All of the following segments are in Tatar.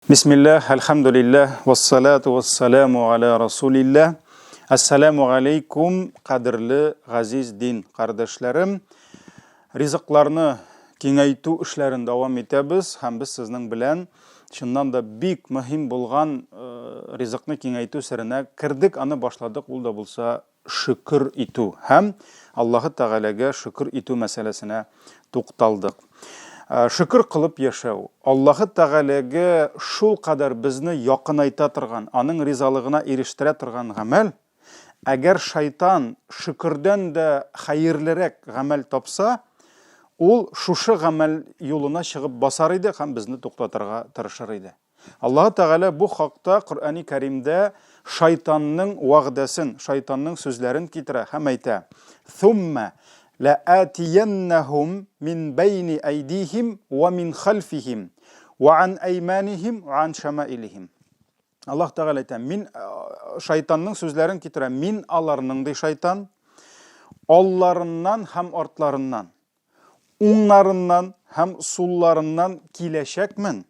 Бисмиллах, алхамдулиллах, вассалату вассаламу аля расулиллах. Ассаламу алейкум, қадірлі ғазиз дин қардашларым. Ризықларны кеңейту ішлерін давам етебіз. Һәм біз сіздің білән, шыннан да бик мөһим болған ризықны кеңейту сіріне кірдік, аны башладық, ул да болса шүкір иту. Һәм Аллаһы Тәғәләгә шүкір иту мәсьәләсенә туқталдық. Шүкір қылып яшау. Аллаһы Тәғәләгә шул қадар безне якынайта торган, аның ризалыгына ирештирә торган гамәл, әгәр шайтан шүкердән дә хәерлерәк гамәл тапса, ул шушы гамәл юлына чыгып басар иде һәм безне туктатырга тырышыр иде. Аллаһы Тәғәлә бу хакта Коръәни Кәримдә шайтанның вәгъдәсен, шайтанның сүзләрен китерә һәм әйтә: "Thumma لآتينهم من بين أيديهم ومن خلفهم وعن أيمانهم وعن شمائلهم." Аллаһ Тәғәлә әйтә: "Мин шайтанның сүзләрен китерәм, мин аларның ди шайтан, алларыннан һәм артларыннан, уңнарыннан һәм сулларыннан киләчәкмен."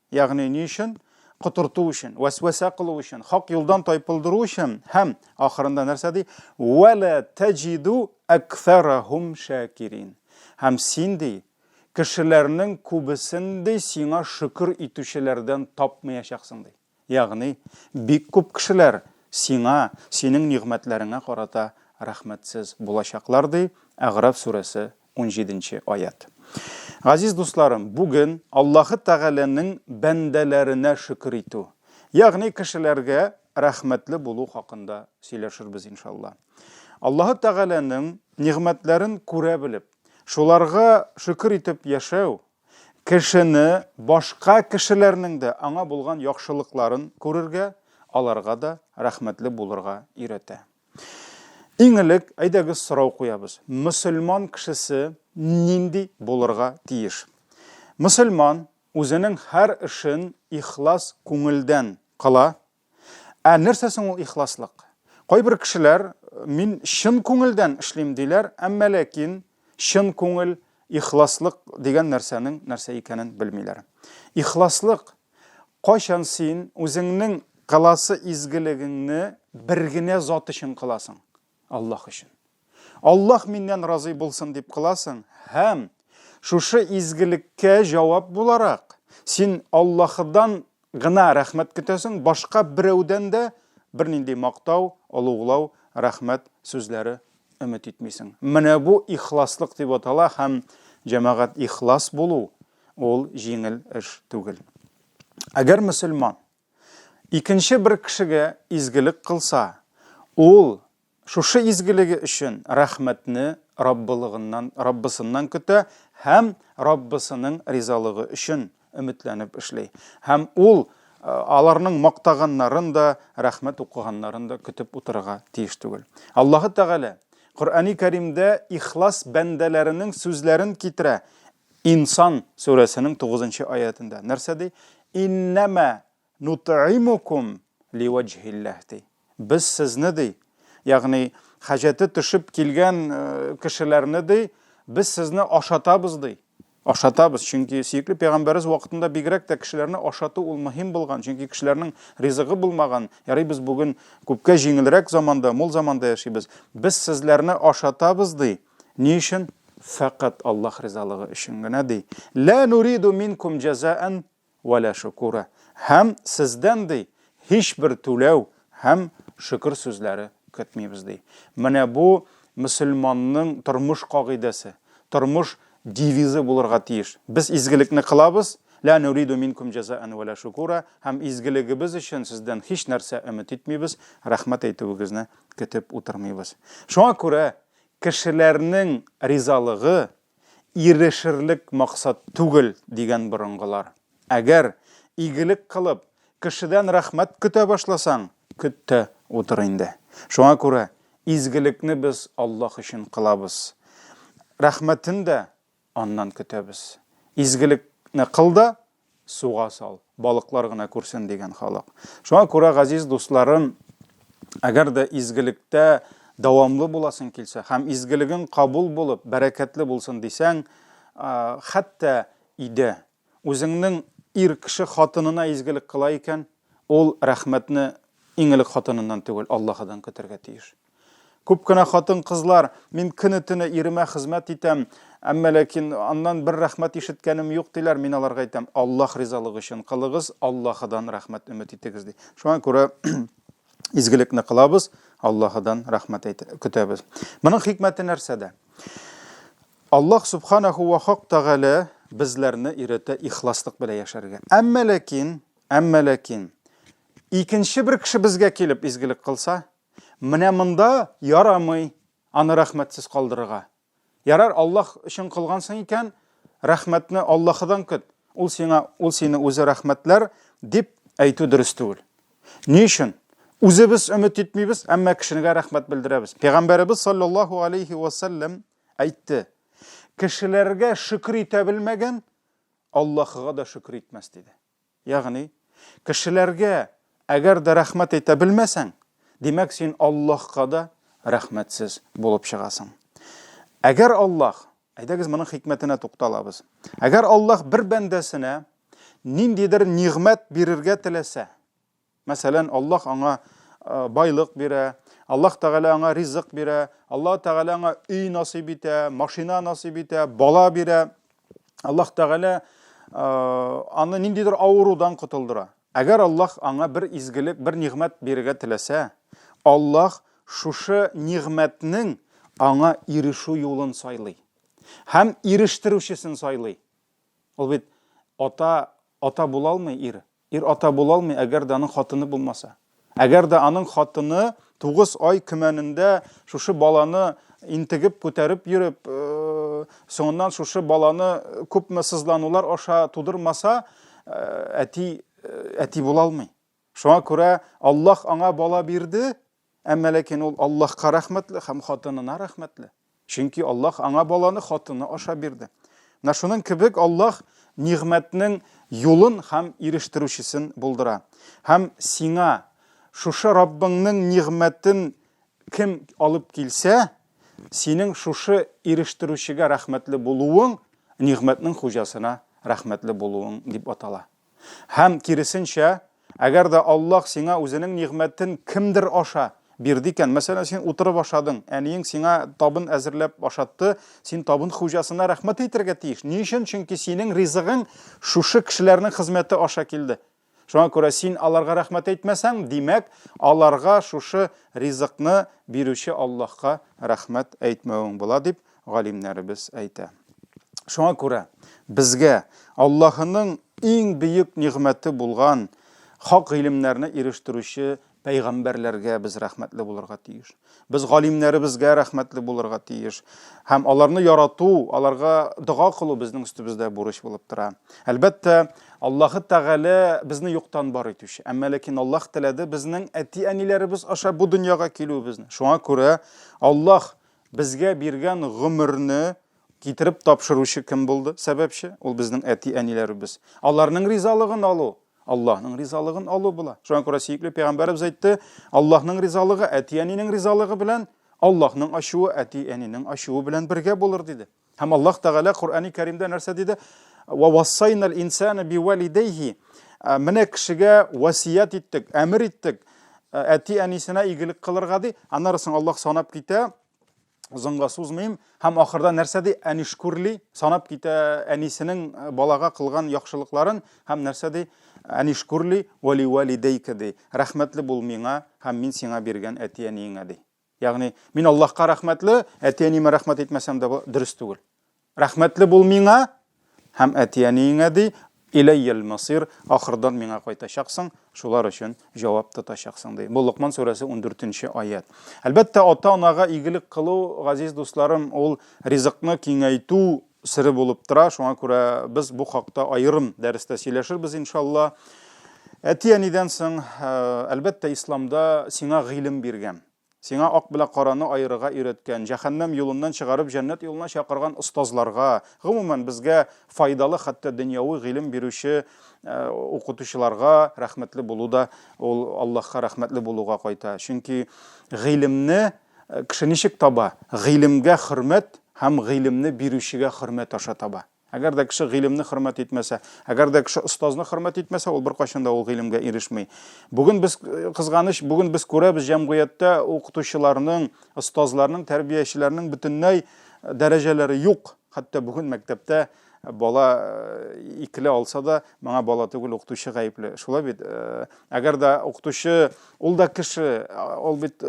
Ягъни ни өчен? Котырту өчен, вәсвәсә кылу өчен, хак юлдан тайпылдыру өчен, һәм ахырында нәрсә ди? "Вәлә таҗиду аксарахум шакирин." Һәм син ди, кешеләрнең күбесен ди сиңа шөкер итүчеләрдән тапмаячаксың ди. Ягъни бик күп кешеләр сиңа, синең нигъмәтләреңә карата рәхмәтсез булачаклар ди. Әгъраф сүрәсе 17-нче аят. Газиз дусларым, бүген Аллаһы Тәғәләнең бәндәләренә шөкер итү, ягъни кешеләргә рәхмәтле булу хакында сөйләшербез иншалла. Аллаһы Тәғәләнең нигъмәтләрен күрә белеп, шуларга шөкер итеп яшәү кешене башка кешеләрнең дә аңа булган яхшылыкларын күрергә, аларга да рәхмәтле булырга өйрәтә. Иң элек әйдәгез сорау куябыз. Мөселман кешесе нинди булырга тиеш? Мөселман үзенең һәр эшен ихлас күңелдән кыла. Нәрсәсен ул ихласлык? Кайбер кешеләр мин чын күңелдән эшлим диләр, әмма ләкин чын күңел, ихласлык дигән нәрсәнең нәрсә икәнен белмиләр. Ихласлык кайчан син үзеңнең кыласы изгелегеңне бер генә зат өчен кыласың? Аллаһ өчен. Аллаһ миннән разый булсын дип кыласың, һәм шушы изгелеккә җавап буларак син Аллаһыдан гына рәхмәт көтәсең, башка берәүдән дә бернинди мактау, олуглау, рәхмәт сүзләре өмет итмисең. Менә бу ихласлык дип атала, һәм җәмәгать ихлас булу ул җиңел эш түгел. Әгәр мөселман икенче бер кешегә изгелек кылса, ул шушы изгелеге өчен рәхмәтне Раббысыннан көтә һәм Раббысының ризалыгы өчен өметләнеп эшли. Һәм ул аларның мактаганнарын да, рәхмәт укыганнарын да көтеп утырырга тиеш түгел. Аллаһы Тәғәлә Коръәни Кәримдә ихлас бәндәләренең сүзләрен китерә. Инсан сүрәсенең 9-нчы аятында. Нәрсә ди? "Иннама нут'имукум ливаҗһиллаһ." Без сезне ди, ягъни хаҗәте төшеп килгән кешеләрне ди, без сезне ашатабыз ди. Ашатабыз, чөнки сөекле пәйгамбәрбез вакытында бигрәк тә кешеләрне ашату ул мөһим булган, чөнки кешеләрнең ризыгы булмаган. Ярый, без бүген күпкә җиңелрәк заманда, мул заманда яшибез. Без сезләрне ашатабыз ди. Ни өчен? Фақат Аллаһ ризалыгы өчен генә ди. "Ла нуриду минкум җазаан ва ла шукура." Һәм сездән ди һич бер түләү һәм шөкер сүзләре көтмибез ди. Менә бу мөселманның тормыш кагыйдәсе, тормыш девизы булырга тиеш. Без изгелекне кылабыз, "Ла нуриду минкум җазаан ва ла шукура", һәм изгелегебез өчен сездән һич нәрсә өмет итмибез, рәхмәт әйтүегезне көтеп утырмыйбыз. Шуңа күрә кешеләрнең ризалыгы ирешерлек максат түгел дигән борынгылар. Әгәр игелек кылып, кешедән рәхмәт көтә башласаң, көтә утыр инде. Шуңа күрә изгелекне без Аллаһ өчен кылабыз. Рәхмәтен дә аннан көтәбез. Изгелекне кыл да суга сал, балыклар гына күрсен дигән халык. Шуңа күрә, газиз дусларым, әгәр дә изгелектә дәвамлы буласың килсә, һәм изгелегең кабул булып, бәрәкәтле булсын дисәң, хәтта иде үзеңнең ир кеше хатынына изгелек кыла икән, ул рәхмәтне иңелек хатыныннан түгел, Аллаһыдан көтәргә тиеш. Күп кенә хатын кызлар, мин көне-төне иремә хезмәт итәм, әмма ләкин аннан бер рәхмәт ишеткәнем юк диләр, мин аларга әйтәм, Аллаһ ризалыгы өчен кылыгыз, Аллаһыдан рәхмәт өмет итегез ди. Шуңа күрә изгелекне кылабыз, Аллаһыдан рәхмәт көтәбез. Моның хикмәте нәрсәдә? Аллаһ субханаһу ва тәгалә безләрне өйрәтә ихласлык белән яшәргә. Әмма ләкин икенче бер кеше безгә килеп изгелек кылса, менә монда ярамый аны рәхмәтсез калдырырга. Ярар, Аллаһ өчен кылгансың икән, рәхмәтне Аллаһыдан көт. Ул сине үзе рәхмәтләр дип әйтү дөрес түгел. Ни өчен? Үзебез өмет итмибез, әмма кешегә рәхмәт белдерәбез. Пәйгамбәрбез саллаллаһу алейхи ва саллям әйтте: кешеләргә шөкр итә белмәгән Аллаһыга да шөкр итмәс диде. Ягъни, кешеләргә әгәр дә рәхмәт итә белмәсәң, димәк син Аллаһка да рәхмәтсез булып чыгасың. Әгәр Аллаһ, әйдәгез моның хикмәтенә тукталабыз. Әгәр Аллаһ бер бәндәсенә ниндидер нигъмәт бирергә теләсә, мәсәлән, Аллаһ аңа байлык бирә, Аллаһ Тәгалә аңа ризык бирә, Аллаһ Тәгалә аңа үй насыйп итә, машина насыйп итә, бала бирә, Аллаһ Тәгалә аны ниндидер авырудан котылдыра. Әгәр Аллаһ аңа бер изгелек, бер нигъмәт бирергә теләсә, Аллаһ шушы нигъмәтнең аңа ирешү юлын сайлый. Һәм ирештерүчесен сайлый. Ул бит ата була алмый ир. Ир ата була алмый, әгәр дә аның хатыны булмаса. Әгәр дә аның хатыны 9 ай көмәнендә шушы баланы интегеп күтәреп йөреп, соңыннан шушы баланы күпме сызланулар аша тудырмаса, әти була алмый. Шуңа күрә Аллаһ аңа бала бирде, әмма ләкин ул Аллаһка рәхмәтле һәм хатынына рәхмәтле. Чөнки Аллаһ аңа баланы хатыны аша бирде. Менә шуның кебек Аллаһ нигъмәтнең юлын һәм ирештерүчесен булдыра. Һәм сиңа шушы Раббыңның нигъмәтен кем алып килсә, синең шушы ирештерүчегә рәхмәтле булуың нигъмәтнең хуҗасына рәхмәтле булуың дип атала. Һәм киресенчә, әгәр дә Аллаһ сиңа үзенең нигъмәтен кемдер аша бирде икән, мәсәлән, син утырып ашадың, әниең сиңа табын әзерләп ашатты, син табын хуҗасына рәхмәт әйтергә тиеш. Ни өчен? Чөнки синең ризыгың шушы кешеләрнең хезмәте аша килде. Шуңа күрә син аларга рәхмәт әйтмәсәң, димәк, аларга шушы ризыкны бирүче Аллаһка рәхмәт әйтмәвең була дип галимнәребез әйтә. Шуңа күрә безгә Аллаһының иң бөек нигъмәте булган хак гыйлемнәрне ирештерүче пәйгамбәрләргә без рәхмәтле булырга тиеш. Без галимнәребезгә рәхмәтле булырга тиеш. Һәм аларны ярату, аларга дуа кылу безнең үстебездә бурыч булып тора. Әлбәттә, Аллаһы Тәгалә безне юктан бар итүче. Әмма ләкин Аллаһ теләде безнең әти-әниләребез аша бу дөньяга килүебезне. Шуңа күрә Аллаһ безгә биргән гомерне китереп тапшыручы кем булды? Сәбәпче? Ул безнең әти-әниләребез. Аларның ризалыгын алу, Аллаһның ризалыгын алу була. Шуңа күрә сөйкле пәйгамбәрбез әйтте, Аллаһның ризалыгы әти-әнинең ризалыгы белән, Аллаһның ачуы әти-әнинең ачуы белән бергә булыр диде. Һәм Аллаһ Тәгалә Куръани Кәримдә нәрсә диде? Ва вассайнал инсана биwalidayhi. Менә кешегә васият иттек, әмер иттек, әти-әнисенә игелек кылырга ди. Аннарысын Аллаһ санап китә, озынга сузмыйм, һәм ахырда нәрсә ди? Әнишкурли, санап китә әнисенең балага кылган яхшылыкларын, һәм нәрсә ди? Әнишкурли вали валидейка ди. Рәхмәтле бул миңа һәм мин сиңа биргән әти-әниеңә ди. Ягъни, мин Аллаһка рәхмәтле, әти-әниемә рәхмәт итмәсәм дә дөрес түгел. Рәхмәтле бул миңа һәм әти-әниеңә ди, иләйял масир, ахырдан миңа кайтачаксың, шулар өчен җавап тотачаксың ди. Бу Лукман сүрәсе 14-нче аят. Әлбәттә, ата-анага игелек кылу, газиз дусларым, ул ризыкны киңәйтү сире булып тора. Шуңа күрә без бу хакта аерым дәрестә сөйләшербез иншалла. Әти-әнидән соң, әлбәттә, исламда сиңа гыйлем биргән. Сиңа ак белән караны аерыга өйрәткән, җәһәннәм юлыннан чыгарып җәннәт юлына чакырган остазларга, гомумән безгә файдалы, хәтта дөньяви гыйлем бирүче укытучыларга рәхмәтле булу да ул Аллаһка рәхмәтле булуга кайта. Чөнки гыйлемне кеше ничек таба? Гыйлемгә хөрмәт һәм гыйлемне бирүчегә хөрмәт аша таба. Әгәр дә кеше гыйлемне хөрмәт итмәсә, әгәр дә кеше остазны хөрмәт итмәсә, ул беркайчан да ул гыйлемгә ирешмәй. Бүген без кызганыч, бүген без күрәбез җәмгыятьтә укытучыларның, остазларның, тәрбиячеләрнең бөтенләй дәрәҗәләре юк. Хәтта бүген мәктәптә бала икеле алса да, моңа бала түгел, укытучы гаепле. Шулай бит. Әгәр дә укытучы, ул да кеше, ул бит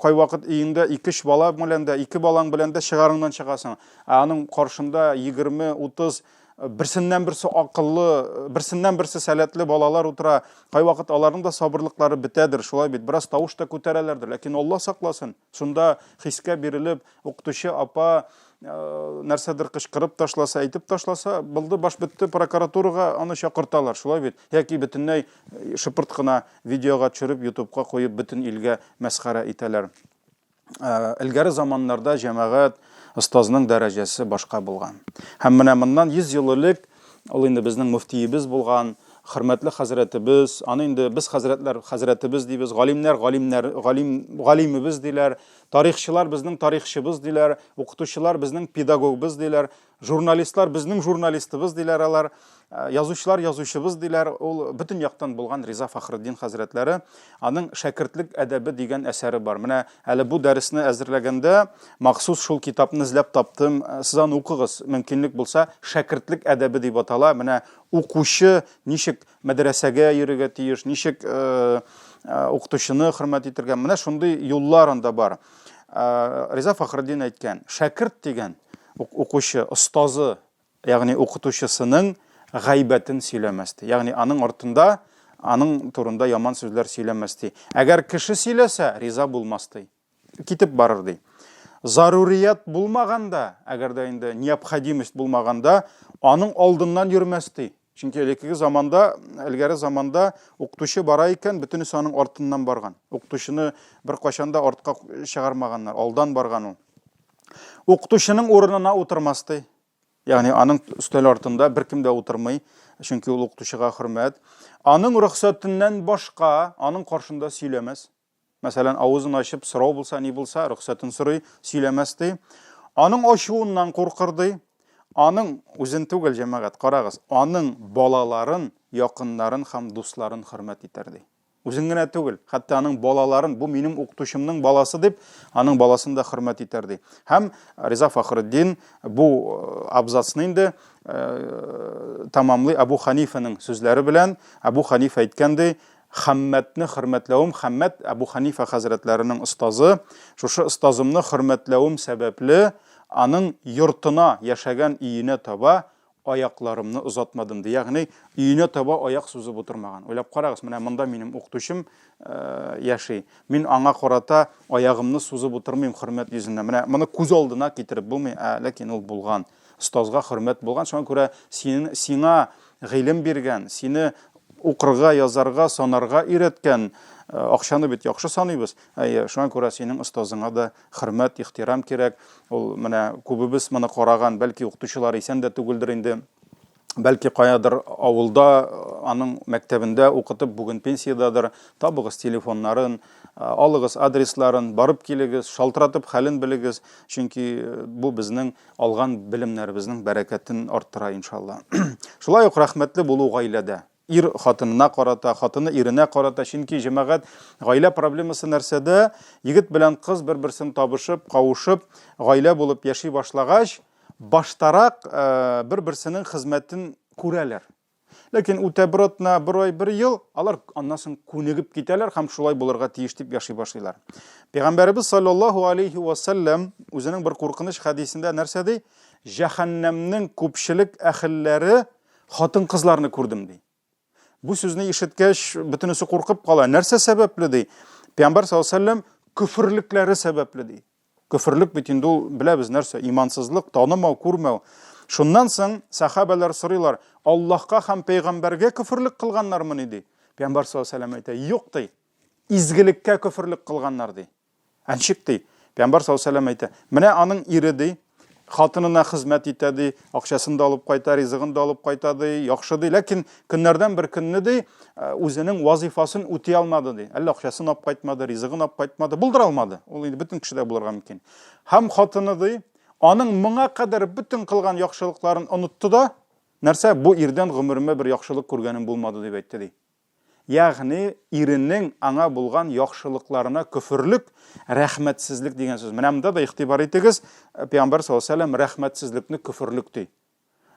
кайвакыт өеңдә 2 бала белән дә, 2 балаң белән дә шыгарыңнан чыгасың. Аның каршында 20-30 берсеннән берсе акыллы, берсеннән берсе сәләтле балалар утыра. Кайвакыт аларның да сабырлыклары бетәдер. Шулай бит. Бераз тавыш та күтәрәләрдер. Ләкин Алла сакласын. Шунда хискә бирелеп, укытучы апа нәрсәдер кычкырып ташласа, әйтеп ташласа, булды, баш бетте, прокуратурага аны чакырталар. Шулай бит. Яки бөтенләй шыпырт кына видеога төшереп, YouTube'ка куеп, бөтен илгә мәсхәрә итәләр. Илгәре заманнарда җәмәгать остазның дәрәҗәсе башка булган. Һәм менә моннан 100 ел элек ул инде безнең муфтиебез булган, хөрмәтле хәзрәтебез, аны инде без хәзрәтләр хәзрәтебез дибез, галимебез диләр, тарихчылар безнең тарихчыбыз диләр, укытучылар безнең педагогыбыз диләр, журналистлар безнең журналистыбыз диләр алар, язучылар язучыбыз диләр. Ул бөтен яктан булган Риза Фәхретдин хәзрәтләре, аның шәкертлек әдәбе дигән әсәре бар. Менә әле бу дәресне әзерләгәндә махсус шул китапны эзләп таптым. Сез аны укыгыз, мөмкинлек булса, шәкертлек әдәбе дип атала. Менә укучы ничек мәдрәсәгә йөрергә тиеш, ничек укытучыны хөрмәт итәргә. Менә шундый юллар анда бар. Риза Фәхретдин әйткән, шәкерт дигән укучы, остазы, ягъни укытучысының гайбәтен сөйләмәсте. Ягъни аның артында, аның турында яман сүзләр сөйләмәсте. Әгәр кеше сөйләсә, риза булмасты. Китеп барыр ди. Зарурият булмаганда, әгәр дә инде необходимость булмаганда, аның алдыннан йөрмәсте. Чөнки элекке заманда, илгәре заманда укытучы бара икән, бөтенесе аның артыннан барган. Укытучыны бер кайчанда артка чыгармаганнар, алдан барган ул. Укытучының урынына утырмасты. Ягъни аның өстәл артында беркем дә утырмый, чөнки ул укытучыга хөрмәт. Аның рөхсәтеннән башка аның каршында сөйләмәс. Мәсәлән, авызын ачып сорау булса, ни булса, рөхсәтен сорый, сөйләмәсте. Аның ачуыннан куркырды. Аның үзен түгел җәмәгать, карагыз, аның балаларын, якыннарын һәм дусларын хөрмәт итәрде. Үзен генә түгел, хәтта аның балаларын, бу минем укытучымның баласы дип, аның баласын да хөрмәт итәрде. Һәм Риза Фәхретдин бу абзацны инде тамамлый Абу Ханифаның сүзләре белән. Абу Ханифа әйткәндәй, Хаммәтне хөрмәтләвем, Хаммәт Абу Ханифа хәзрәтләренең остазы, шушы остазымны хөрмәтләвем сәбәпле аның йортына, яшәгән өенә таба аякларымны озатмадым ди. Ягъни өенә таба аяк сузып утырмаган. Уйлап карагыз, менә монда минем укытучым яши. Мин аңа карата аягымны сузып утырмыйм хөрмәт йөзенә. Менә моны күз алдына китереп булмый, ләкин ул булган. Остазга хөрмәт булган, шуңа күрә сиңа гыйлем биргән, сине укырга, язарга, санарга өйрәткән, акчаны бит яхшы саныйбыз. Шуңа күрә синең остазыңа да хөрмәт, ихтирам кирәк. Ул менә күбебез моны караган, бәлки укытучылар исән дә түгелдер инде. Бәлки каядыр авылда, аның мәктәбендә укытып, бүген пенсиядадыр. Табыгыз телефоннарын, алыгыз адресларын, барып килегез, шалтыратып хәлен белегез. Чөнки бу безнең алган белемнәребезнең бәрәкәтен арттыра иншалла. Шулай ук рәхмәтле булу гаиләдә. Ир хатынына карата, хатыны иренә карата, чөнки җәмәгать гаилә проблемасы нәрсәдә, егет белән кыз бер-берсен табышып, кавышып, гаилә булып яши башлагач, баштарак бер-берсенең хезмәтен күрәләр. Ләкин үтә биротна бер ай, бер ел, алар аннан соң күнегеп китәләр һәм шулай булырга тиеш дип яши башлыйлар. Пәйгамбәрбез саллаллаһу алейхи ва саллям үзенең бер куркыныч хәдисендә нәрсә ди? Җәһәннәмнең күпчелек әхилләре хатын-кызларны күрдем ди. Бу сүзне ишеткәч, бөтенесе куркып кала. Нәрсә сәбәпле ди? Пәйгамбәр саллаллаһу алейһи ва саллям күфрлекләре сәбәпле ди. Күфрлек бит инде ул беләбез нәрсә? Имансызлык, танымау, күрмәү. Шуннан соң сахабалар сорыйлар: Аллаһка һәм пәйгамбәргә күфрлек кылганнармы ди? Пәйгамбәр саллаллаһу алейһи ва саллям әйтә: Юк ди. Изгелеккә күфрлек кылганнар ди. Әнчек ди. Пәйгамбәр саллаллаһу алейһи ва саллям әйтә: Менә аның ире ди, хатынына хезмәт итә ди, акчасын да алып кайта, ризыгын да алып кайта ди, яхшы ди, ләкин көннәрдән бер көнне ди, үзенең вазифасын үти алмады ди. Әллә акчасын алып кайтмады, ризыгын алып кайтмады, булдыра алмады. Ул инде бөтен кешедә булырга мөмкин. Һәм хатыны ди, аның моңа кадәр бүтән кылган яхшылыкларын онытты да, нәрсә, бу ирдән гомеремә бер яхшылык күргәнем булмады дип әйтте ди. Ягъни иренең аңа булган яхшылыкларына күфрлек, рәхмәтсезлек дигән сүз. Менә монда да игътибар итегез, Пәйгамбәр саллаллаһу алейһи ва саллям рәхмәтсезлекне күфрлек ди.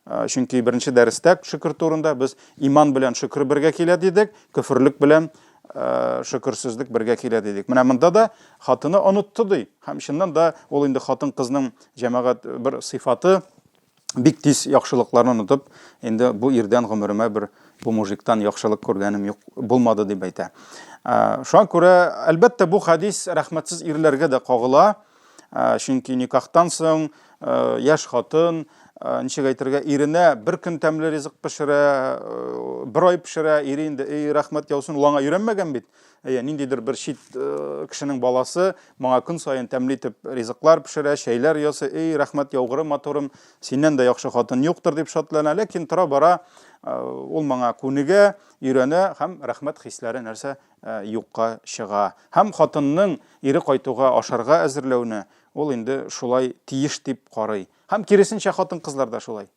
Чөнки беренче дәрестә шөкр турында без иман белән шөкр бергә килә дидек, күфрлек белән шөкерсезлек бергә килә дидек. Менә монда да хатыны онытты ди. Һәм шуннан да ул инде хатын-кызның җәмәгать бер сыйфаты бик тиз яхшылыкларын онытып, инде бу ирдән гомеремә бер бу мужиктан яхшылык күргәнем юк булмады дип әйтә. Шуңа күрә, әлбәттә, бу хадис рәхмәтсез ирләргә дә кагыла. Чөнки никахтан соң яшь хатын ничек әйтергә, иренә бер көн тәмле ризык пешерә, бер ай пешерә, ире инде рәхмәт яусын, ул аңа өйрәнмәгән бит. Ниндидер бер чит кешенең баласы моңа көн саен тәмле итеп ризыклар пешерә, шәйләр ясый, рәхмәт яугыры матурым, синнән дә яхшы хатын юктыр дип шатлана, ләкин тора бара ул моңа күнегә, өйрәнә һәм рәхмәт хисләре нәрсә юкка чыга. Һәм хатынның ире кайтуга, ашарга әзерләүне ул инде шулай тиеш дип карый. Һәм киресенчә хатын-кызлар да шулай.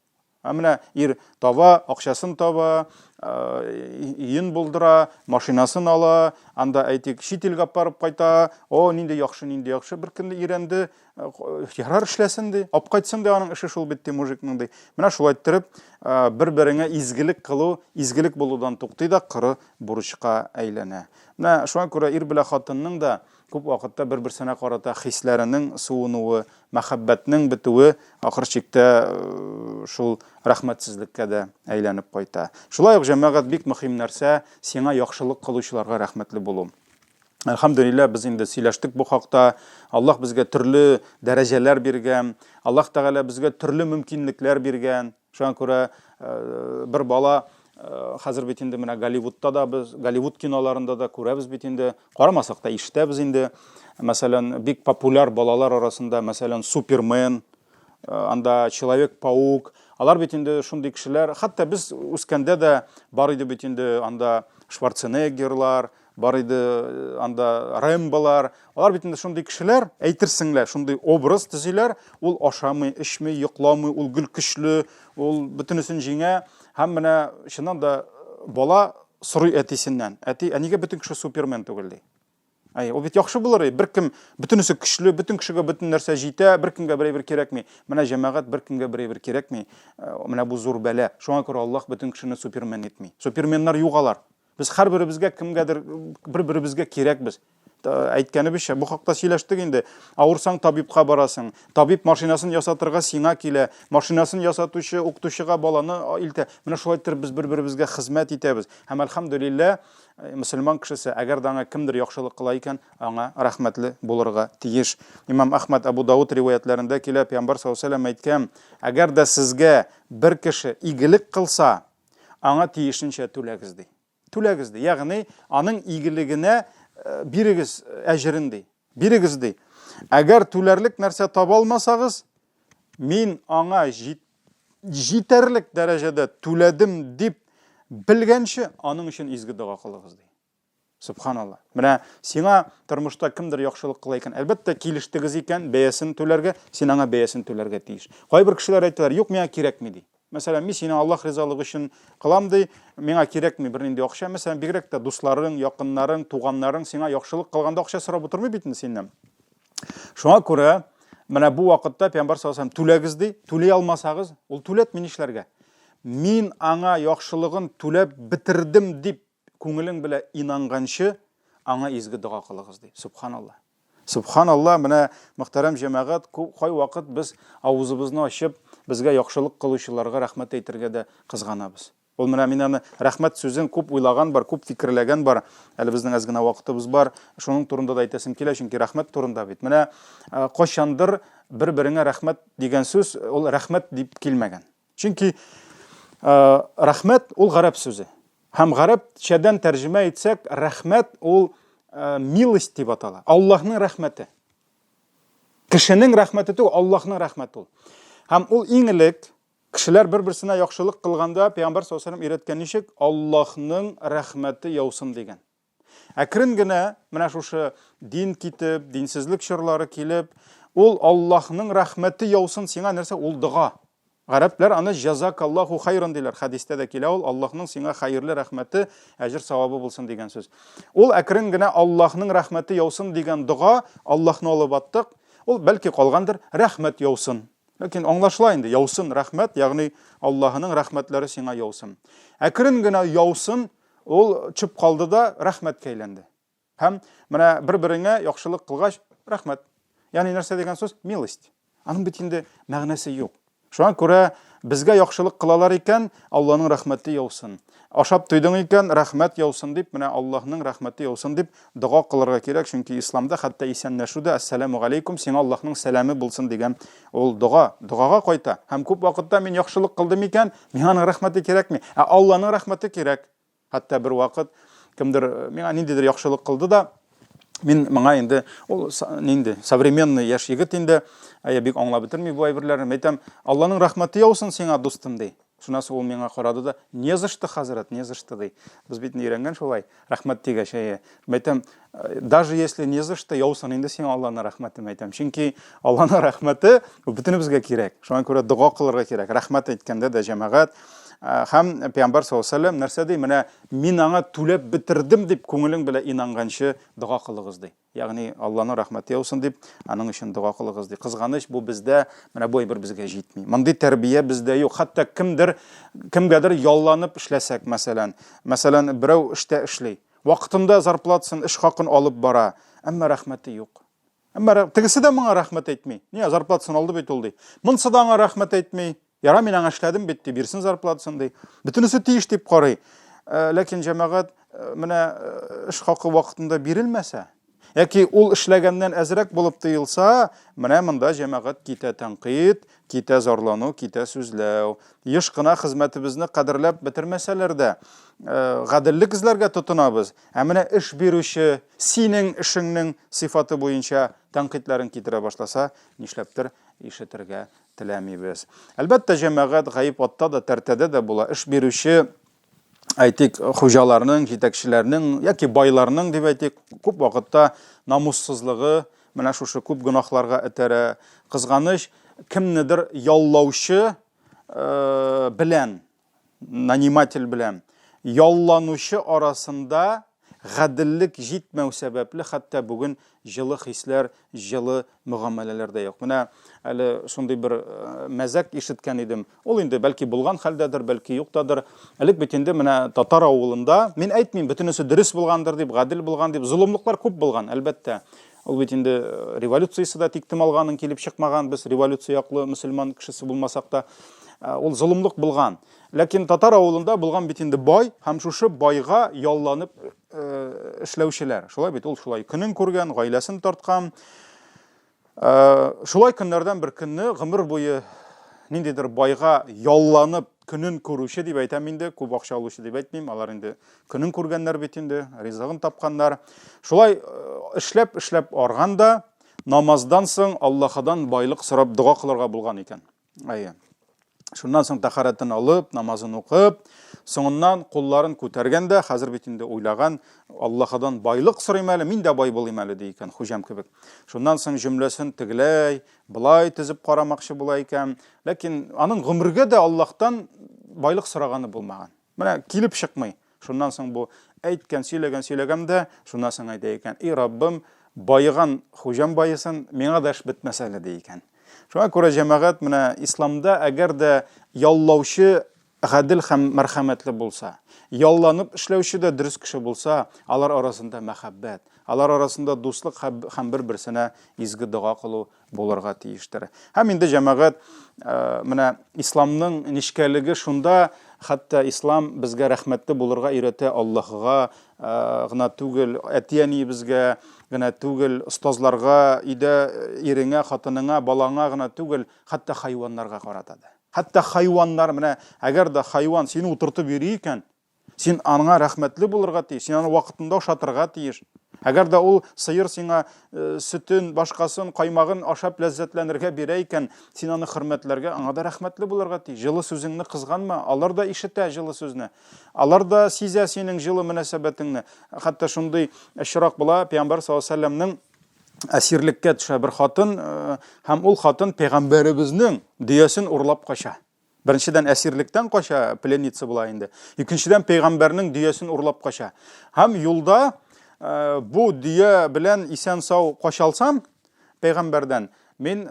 Менә ир таба, акчасын таба, иен булдыра, машинасын ала, анда әйтик чит илгә барып кайта, нинди яхшы, бер көнне ирәнде, ярар эшләсен ди, алып кайтсын ди, аның эше шул бит ди мужикның ди. Менә шулай иттереп, бер-береңә изгелек кылу, изгелек булудан туктый да, кыры бурычка әйләнә. Менә шуңа күрә ир белән хатынның да күп вакытта бер-берсенә карата хисләренең суынуы, мәхәббәтнең бетүе ахыр чиктә шул рәхмәтсезлеккә дә әйләнеп кайта. Шулай ук җәмәгать бик мөһим нәрсә, сиңа яхшылык кылучыларга рәхмәтле булу. Әлхәмдүлилләh, без инде сөйләштек бу хакта. Аллаһ безгә төрле дәрәҗәләр биргән, Аллаһ Тәгалә безгә төрле мөмкинлекләр биргән. Шуңа күрә бер бала хәзер бит инде менә Голливудта да без, Голливуд киноларында да күрәбез бит инде, карамасак та ишетәбез инде. Мәсәлән, бик популяр балалар арасында, мәсәлән, Супермен, анда Человек-паук. Алар бит инде шундый кешеләр, хәтта без үскәндә дә бар иде бит инде анда Шварценеггерлар, бар иде анда Рэмболар. Алар бит инде шундый кешеләр, әйтерсеңләр, шундый образ төзиләр, ул ашамый, эчмий, йокламый, ул гөл көчле, ул бөтенесен җиңә. Һәм менә шуннан да бала сорый әтисеннән. Әти, нигә бөтен кеше Супермен түгел ди? Ул бит яхшы булыр, беркем бөтенесе көчле, бөтен кешегә бөтен нәрсә җитә, беркемгә берәйбер кирәкми. Менә җәмәгать беркемгә берәйбер кирәкми. Менә бу зур бәла. Шуңа күрә Аллаһ бөтен кешене Супермен итми. Суперменнар югалар. Без һәрберебезгә кемгәдер бер-беребезгә кирәкбез. Әйткәнебезчә, бу хакта сөйләштек инде. Авырсаң табибка барасың. Табиб машинасын ясатырга сиңа килә. Машинасын ясатучы укытучыга баланы илтә. Менә шулай итеп без бер-беребезгә хезмәт итәбез. Һәм әлхәмдүлилләh, мөселман кешесе әгәр дә аңа кемдер яхшылык кыла икән, аңа рәхмәтле булырга тиеш. Имам Ахмад, Абу Дауд риваятларында килә, Пәйгамбәр саллаллаһу алейһи ва саллям әйткән, әгәр дә сезгә бер кеше игелек кылса, аңа тиешенчә түләгез ди. Түләгез ди. Ягъни аның игелегенә бирегез әҗрен ди. Бирегез ди. Әгәр түләрлек нәрсә таба алмасагыз, мин аңа җитәрлек дәрәҗәдә түләдем дип белгәнче, аның өчен изге дуа кылыгыз ди. Субханаллах. Менә сиңа тормышта кемдер яхшылык кыла икән, әлбәттә килештегез икән, бәясен түләргә, син аңа бәясен түләргә тиеш. Кайбер кешеләр әйтәләр, юк, миңа кирәкми ди. Мәсәлән, мин сине Аллаһ ризалыгы өчен кылам ди, миңа кирәкми бер нинди акча. Мәсәлән, бигрәк тә дусларың, якыннарың, туганнарың сиңа яхшылык кылганда акча сорап утырмый бит инде синнән. Шуңа күрә, менә бу вакытта Пәйгамбәр саллаллаһу алейһи ва саллям түләгез ди, түләй алмасагыз, ул түләтми нишләргә? Мин аңа яхшылыгын түләп битердем дип күңелең белән инанганчы, аңа изге дуа кылыгыз ди. Субханаллах. Субханаллах, менә мөхтәрәм җәмәгать, кай вакыт без авызыбызны ачып, безгә яхшылык кылучыларга рәхмәт әйтергә дә кызганабыз. Ул менә мин аны рәхмәт сүзен күп уйлаган бар, күп фикерләгән бар. Әле безнең аз гына вакытыбыз бар. Шуның турында да әйтәсем килә, чөнки рәхмәт турында бит. Менә кайчандыр бер-береңә рәхмәт дигән сүз, ул рәхмәт дип килмәгән. Чөнки рәхмәт ул гарәп сүзе. Һәм гарәпчәдән тәрҗемә итсәк, рәхмәт ул милость дип атала. Аллаһның рәхмәте. Кешенең рәхмәте түгел, Аллаһның рәхмәте ул. Һәм ул иң элек кешеләр бер-берсенә яхшылык кылганда Пәйгамбәр саллаллаһу алейһи ва саллям өйрәткән ничек Аллаһның рәхмәте яусын дигән. Әкрен генә менә шушы дин китеп, динсезлек чорлары килеп, ул Аллаһның рәхмәте яусын сиңа нәрсә? Ул дога. Гарәпләр аны җазакаллаху хайран диләр. Хәдистә дә килә ул Аллаһның сиңа хәерле рәхмәте, әҗр савабы булсын дигән сүз. Ул әкрен генә Аллаһның рәхмәте яусын дигән дуга, Аллаһны алып аттык. Ул бәлки калгандыр, рәхмәт яусын. Ләкин аңлашыла инде, яусын рәхмәт, ягъни Аллаһның рәхмәтләре сиңа яусын. Әкрен генә яусын, ул чып калды да рәхмәткә әйләнде. Һәм менә бер-береңә яхшылык кылгач, рәхмәт. Ягъни нәрсә дигән сүз? Милость. Аның бит инде мәгънәсе юк. Шуңа күрә безгә яхшылык кылалар икән, Аллаһның рәхмәте яусын. Ашап туйдың икән, рәхмәт яусын дип, менә Аллаһның рәхмәте яусын дип дуга кылырга кирәк, чөнки исламда хәтта исәнләшүдә ассаламу алейкум, сиңа Аллаһның сәламе булсын дигән ул дугага кайта. Һәм күп вакытта мин яхшылык кылдым икән, миңа аның рәхмәте кирәкми? Аллаһның рәхмәте кирәк. Хәтта бер вакыт кемдер миңа ниндидер яхшылык кылды да, мин моңа инде ул нинди современный яшь егет инде, бик аңлап бетерми бу әйберләрне. Әйтәм, Аллаһның рәхмәте яусын сиңа, дустым ди. Шунысы ул миңа карады да, не за что, хәзрәт, не за что ди. Без бит өйрәнгән шулай, рәхмәт дигәч, әйтәм, даже если не за что яусын инде сиңа Аллаһның рәхмәте, әйтәм. Чөнки Аллаһның рәхмәте бөтенебезгә кирәк. Шуңа күрә дуга кылырга кирәк. Рәхмәт әйткәндә дә җәмәгать һәм Пәйгамбәр саллаллаһу алейһи ва сәллям нәрсә ди? Менә мин аңа түләп бетердем дип күңелең белән инанганчы дуга кылыгыз ди. Ягъни Аллаһның рәхмәте яусын дип, аның өчен дуга кылыгыз ди. Кызганыч, бу бездә менә бу әйбер безгә җитми. Мондый тәрбия бездә юк. Хәтта кемгәдер ялланып эшләсәк, мәсәлән, берәү эштә эшли. Вакытында зарплатасын, эш хакын алып бара, әмма рәхмәте юк. Әмма тегесе дә моңа рәхмәт әйтми. Ни, зарплатасын алды бит ул ди. Монсы да аңа рәхмәт әйтми. Яра, мин аңа эшләдем бит ди, бирсен зарплатасын ди. Бөтенесе тиеш дип карый. Ләкин җәмәгать менә эш хакы вакытында бирелмәсә, яки ул эшләгәннән әзрәк булып тоелса, менә монда җәмәгать китә тәнкыйть, китә зарлану, китә сүзләү. Еш кына хезмәтебезне кадерләп бетермәсәләр дә, гаделлек эзләргә тотынабыз. Менә эш бирүче синең эшеңнең сыйфаты буенча тәнкыйтьләрен китерә башласа, нишләптер ишетергә теләмибез. Әлбәттә, җәмәгать гаип атта да, тәртәдә дә була. Эш бирүче, әйтик, хуҗаларның, җитәкчеләрнең яки байларның дип әйтик, күп вакытта намуссызлыгы менә шушы күп гөнаһларга этәрә. Кызганыч, кемнедер яллаучы белән, наниматель белән ялланучы арасында гаделлек җитмәү сәбәпле хәтта бүген җылы хисләр, җылы мөгамәләләр дә юк. Менә әле шундый бер мәзәк ишеткән идем. Ул инде бәлки булган хәлдәдер, бәлки юктадыр. Элек бит инде менә татар авылында, мин әйтмим, бөтенесе дөрес булгандыр дип, гадел булган дип, зулымлыклар күп булган, әлбәттә. Ул бит инде революциясе дә тиктем алганын килеп чыкмаган, без революция яклы мөселман кешесе булмасак та, ул зулымлык булган. Ләкин татар авылында булган бит инде бай, һәм шушы байга ялланып эшләүчеләр. Шулай бит ул шулай көнен күргән, гаиләсен тарткан. Шулай көннәрдән бер көнне гомер буе ниндидер байга ялланып көнен күрүче дип әйтәм инде, күп акча алучы дип әйтмим, алар инде көнен күргәннәр бит инде, ризыгын тапканнар. Шулай эшләп арганда, намаздан соң Аллаһыдан байлык сорап дуга кылырга булган икән. Шуннан соң тахаратын алып, намазын укып, соңыннан кулларын күтәргәндә, хәзер бит инде уйлаган, Аллаһыдан байлык сорыйм әле, мин дә бай булыйм әле ди икән, хуҗам кебек. Шуннан соң җөмләсен тегеләй, булай тизеп карамакчы була икән, ләкин аның гомергә дә Аллаһтан байлык сораганы булмаган. Менә килеп чыкмый. Шуннан соң бу әйткән, сөйләгәндә, шуннан соң әйтә икән: "И Раббым, байыган хуҗам байысын, миңа да эш бетмәсә әле" ди икән. Шуңа күрә җәмәгать менә исламда әгәр дә яллаучы гадел һәм мәрхәмәтле булса, ялланып эшләүче дә дөрес кеше булса, алар арасында мәхәббәт, алар арасында дуслык һәм бер-берсенә изге дуга кылу булырга тиештер. Һәм инде җәмәгать менә исламның нишкәлеге шунда, хәтта ислам безгә рәхмәтле булырга өйрәтә, Аллаһыга гына түгел, әти-әниебезгә гына түгел, остазларга, өйдә иреңә, хатыныңа, балаңа гына түгел, хәтта хайваннарга карата да. Хәтта хайваннар менә, әгәр дә хайван сине утыртып йөри икән, син аңа рәхмәтле булырга тиеш, син аны вакытында ашатырга тиеш. Әгәр дә ул сыер сиңа сөтен, башкасын, каймагын ашап ләззәтләнергә бирә икән, син аны хөрмәтләргә, аңа да рәхмәтле булырга тиеш. Җылы сүзеңне кызганма, алар да ишетә җылы сүзне. Алар да сизә синең җылы мөнәсәбәтеңне. Хәтта шундый очрак була, Пәйгамбәр саллаллаһу алейһи ва сәлләмнең әсирлеккә төшә бер хатын, һәм ул хатын пәйгамбәребезнең дөясен урлап кача. Беренчедән әсирлектән кача, пленница була инде. Икенчедән пәйгамбәрнең дөясен урлап кача. Һәм юлда бу дөя белән исән сау качалсам пәйгамбәрдән, мин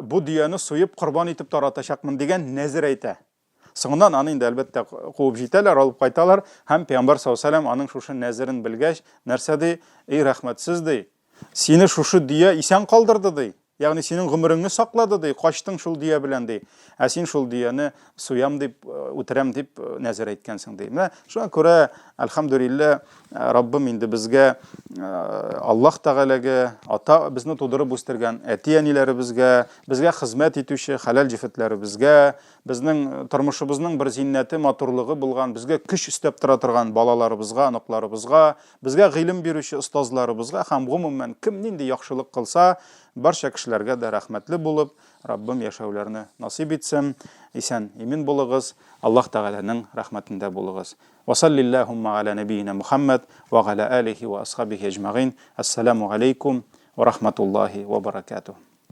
бу дөяне суеп корбан итеп таратачакмын дигән нәзер әйтә. Соңыннан аны инде әлбәттә куып җитәләр, алып кайталар, һәм пәйгамбәр саллаллаһу алейһи ва саллям аның шушы нәзерен белгәч, нәрсә ди? Эй рәхмәтсез ди. Сине шушы дөя исән калдырды ди. Ягъни синең гомереңне саклады ди, качтың шул дөя белән ди. Ә син шул дөяне суям дип, үтерәм дип нәзер әйткәнсең ди. Менә шуңа күрә, әлхәмдүлилләh, Раббым инде безгә, Аллаһ Тәгаләгә, ата безне тудырып үстергән әти-әниләребезгә, безгә хезмәт итүче хәләл җефетләребезгә, безнең тормышыбызның бер зиннәте, матурлыгы булган, безгә көч өстәп тора торган балаларыбызга, аныкларыбызга, безгә гыйлем бирүче остазларыбызга һәм гомумән кем нинди яхшылык кылса, барча кешеләргә дә рәхмәтле булып, Раббым яшәүләрне насыйп итсен. Исән, имин булыгыз, Аллаһ Тәгаләнең рәхмәтендә булыгыз. Ва саллиллаһумма аля набийина Мухаммад ва аля алихи ва асхабихи аҗмагин. Ассаламу алейкум ва рахматуллаһи ва баракатуһ.